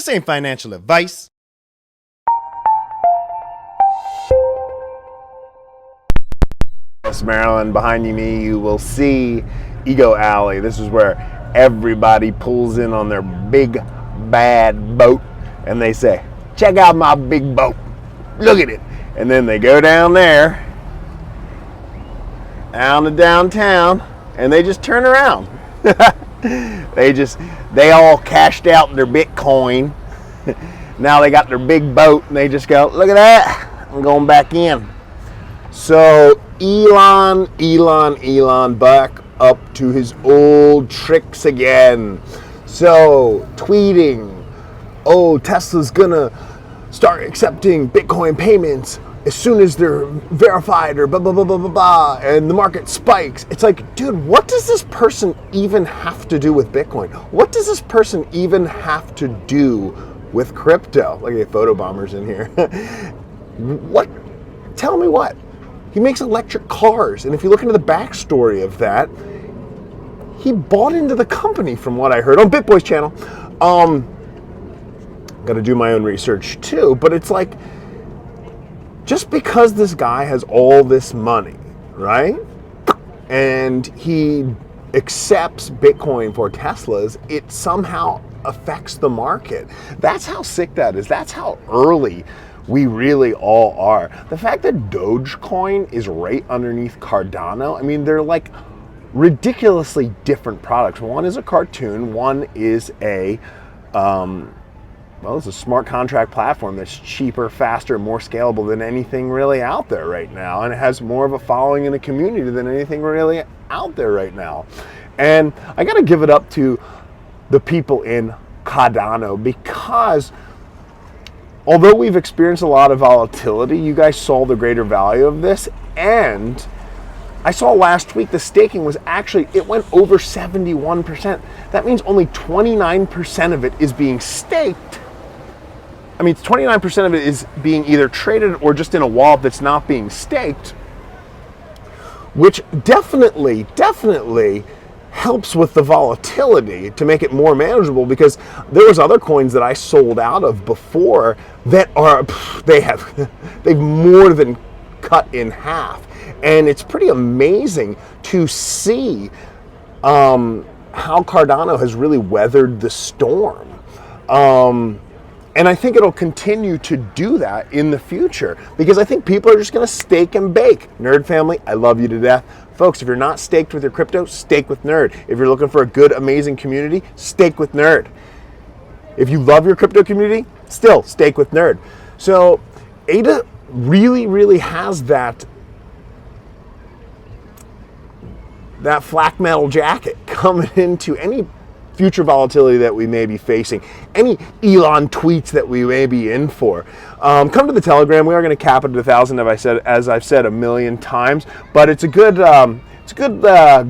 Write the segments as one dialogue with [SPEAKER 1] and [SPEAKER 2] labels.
[SPEAKER 1] This ain't financial advice.
[SPEAKER 2] Maryland, behind me you will see Ego Alley. This is where everybody pulls in on their big bad boat and they say, check out my big boat, look at it. And then they go down there, down to downtown, and they just turn around. They all cashed out their Bitcoin. Now they got their big boat and they just go, look at that, I'm going back in. So Elon back up to his old tricks again. So tweeting, oh, Tesla's gonna start accepting Bitcoin payments as soon as they're verified or blah, blah, blah, blah, blah, blah, and the market spikes. It's like, dude, what does this person even have to do with Bitcoin? What does this person even have to do with crypto? Look at the photo bombers in here. What? Tell me what? He makes electric cars, and if you look into the backstory of that, he bought into the company from what I heard on BitBoy's channel. Got to do my own research too, but it's like, just because this guy has all this money, right, and he accepts Bitcoin for Teslas, it somehow affects the market. That's how sick that is. That's how early we really all are. The fact that DOGECOIN is right underneath Cardano, I mean, they're like ridiculously different products. One is a cartoon, one is a well, it's a smart contract platform that's cheaper, faster, more scalable than anything really out there right now. And it has more of a following in the community than anything really out there right now. And I got to give it up to the people in Cardano, because although we've experienced a lot of volatility, you guys saw the greater value of this. And I saw last week the staking was actually, it went over 71%. That means only 29% of it is being staked. I mean, 29% of it is being either traded or just in a wallet that's not being staked, which definitely helps with the volatility to make it more manageable, because there was other coins that I sold out of before that are, they've more than cut in half. And it's pretty amazing to see how Cardano has really weathered the storm. And I think it'll continue to do that in the future, because I think people are just going to stake and bake. Nerd family, I love you to death. Folks, if you're not staked with your crypto, stake with Nerd. If you're looking for a good, amazing community, stake with Nerd. If you love your crypto community, still stake with Nerd. So ADA really has that flak metal jacket coming into any future volatility that we may be facing, any Elon tweets that we may be in for. Come to the Telegram. We are going to cap it at 1,000, as I've said a million times, but it's a good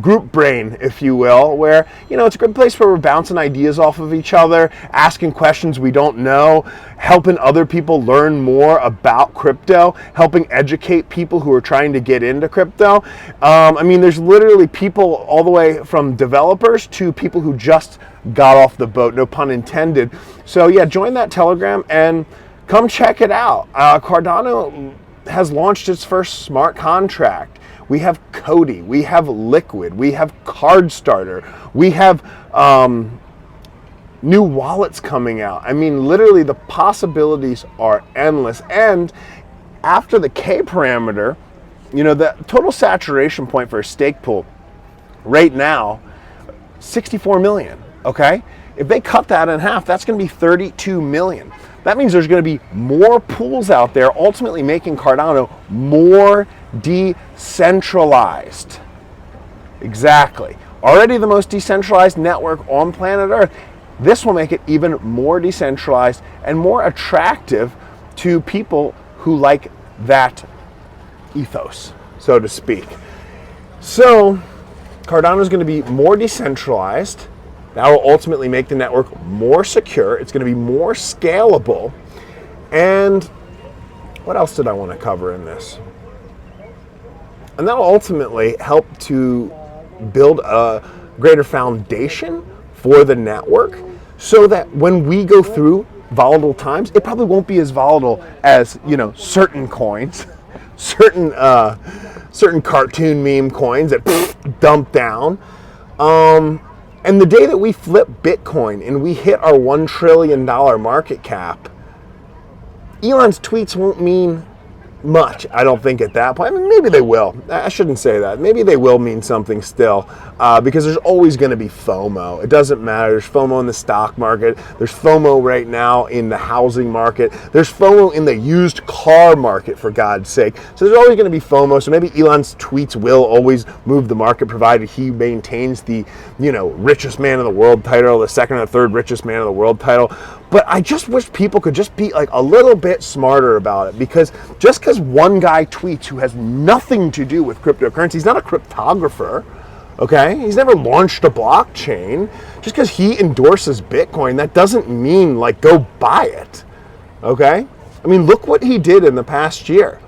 [SPEAKER 2] group brain, if you will, where, you know, it's a good place where we're bouncing ideas off of each other, asking questions we don't know, helping other people learn more about crypto, helping educate people who are trying to get into crypto. I mean, there's literally people all the way from developers to people who just got off the boat, no pun intended. So yeah, join that Telegram and come check it out. Cardano has launched its first smart contract. We have Cody, we have Liquid, we have Card Starter, we have new wallets coming out. I mean, literally the possibilities are endless. And after the K parameter, you know, the total saturation point for a stake pool right now, 64 million, okay? If they cut that in half, that's going to be 32 million. That means there's going to be more pools out there, ultimately making Cardano more decentralized. Exactly. Already the most decentralized network on planet Earth. This will make it even more decentralized and more attractive to people who like that ethos, so to speak. So Cardano is going to be more decentralized. That will ultimately make the network more secure. It's going to be more scalable. And what else did I want to cover in this? And that will ultimately help to build a greater foundation for the network, so that when we go through volatile times, it probably won't be as volatile as, certain coins, certain cartoon meme coins that dump down. And the day that we flip Bitcoin and we hit our $1 trillion market cap, Elon's tweets won't mean much, I don't think, at that point. I mean, maybe they will. I shouldn't say that. Maybe they will mean something still, because there's always going to be FOMO. It doesn't matter. There's FOMO in the stock market. There's FOMO right now in the housing market. There's FOMO in the used car market, for God's sake. So there's always going to be FOMO. So maybe Elon's tweets will always move the market, provided he maintains the, richest man in the world title, the second or third richest man in the world title. But I just wish people could just be like a little bit smarter about it, because just because one guy tweets who has nothing to do with cryptocurrency, he's not a cryptographer, okay? He's never launched a blockchain. Just because he endorses Bitcoin, that doesn't mean like go buy it, okay? I mean, look what he did in the past year.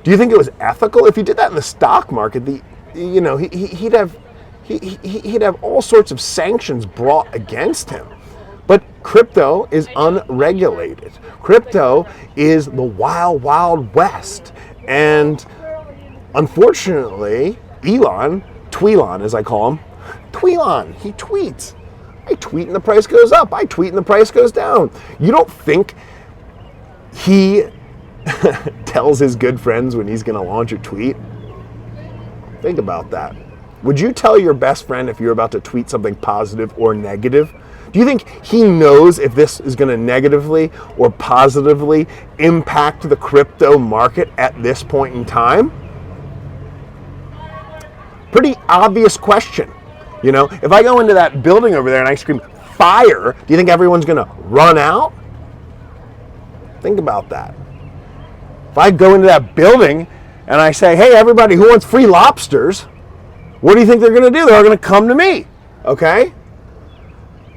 [SPEAKER 2] Do you think it was ethical? If he did that in the stock market, he'd have all sorts of sanctions brought against him. But crypto is unregulated. Crypto is the wild, wild west. And unfortunately, Tweelon as I call him, Tweelon, he tweets. I tweet and the price goes up. I tweet and the price goes down. You don't think he tells his good friends when he's going to launch a tweet? Think about that. Would you tell your best friend if you're about to tweet something positive or negative? Do you think he knows if this is going to negatively or positively impact the crypto market at this point in time? Pretty obvious question. If I go into that building over there and I scream fire, do you think everyone's going to run out? Think about that. If I go into that building and I say, hey, everybody who wants free lobsters, what do you think they're going to do? They're going to come to me, okay?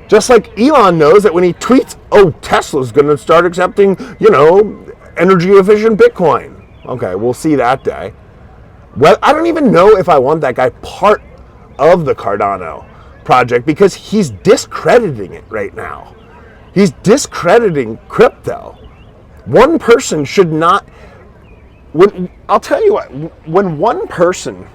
[SPEAKER 2] Just like Elon knows that when he tweets, oh, Tesla's going to start accepting, energy efficient Bitcoin. Okay, we'll see that day. Well, I don't even know if I want that guy part of the Cardano project, because he's discrediting it right now. He's discrediting crypto. One person should not, I'll tell you what, when one person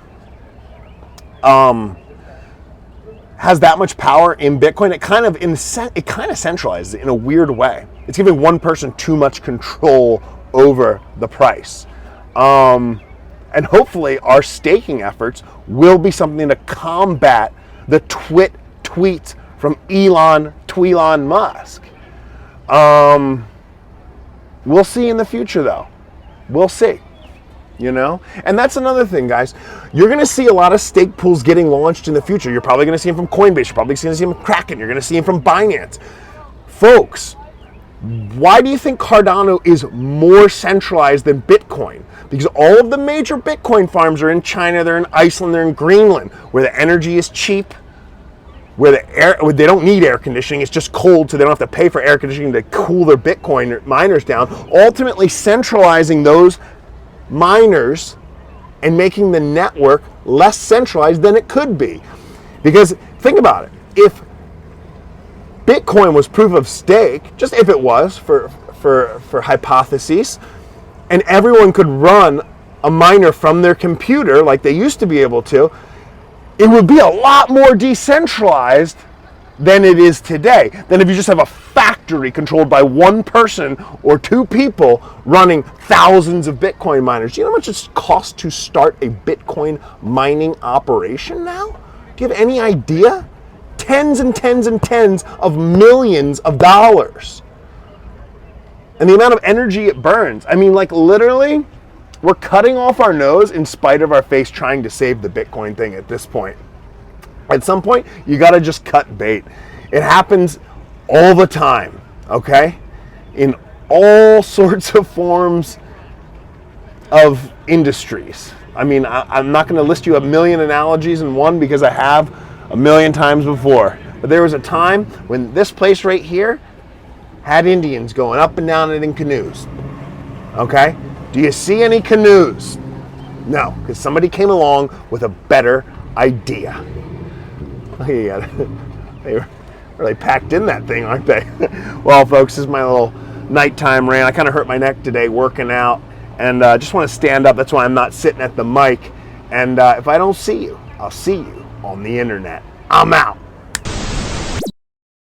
[SPEAKER 2] has that much power in Bitcoin, it kind of centralizes it in a weird way. It's giving one person too much control over the price. And hopefully our staking efforts will be something to combat the tweets from Elon Musk. We'll see in the future, though. We'll see. And that's another thing, guys. You're going to see a lot of stake pools getting launched in the future. You're probably going to see them from Coinbase. You're probably going to see them from Kraken. You're going to see them from Binance. Folks, why do you think Cardano is more centralized than Bitcoin? Because all of the major Bitcoin farms are in China, they're in Iceland, they're in Greenland, where the energy is cheap, where they don't need air conditioning, it's just cold, so they don't have to pay for air conditioning to cool their Bitcoin miners down, ultimately centralizing those miners and making the network less centralized than it could be. Because think about it, if Bitcoin was proof of stake, just if it was for hypotheses, and everyone could run a miner from their computer like they used to be able to, it would be a lot more decentralized than it is today. Than if you just have a factory controlled by one person or two people running thousands of Bitcoin miners. Do you know how much it costs to start a Bitcoin mining operation now? Do you have any idea? Tens and tens and tens of millions of dollars. And the amount of energy it burns. I mean, like literally, we're cutting off our nose in spite of our face trying to save the Bitcoin thing at this point. At some point, you got to just cut bait. It happens all the time, okay? In all sorts of forms of industries. I mean, I'm not going to list you a million analogies in one because I have a million times before. But there was a time when this place right here had Indians going up and down it in canoes. Okay? Do you see any canoes? No, because somebody came along with a better idea. They Really packed in that thing, aren't they? Well, folks, this is my little nighttime rant. I kind of hurt my neck today working out, and just want to stand up. That's why I'm not sitting at the mic. And if I don't see you, I'll see you on the internet. I'm out.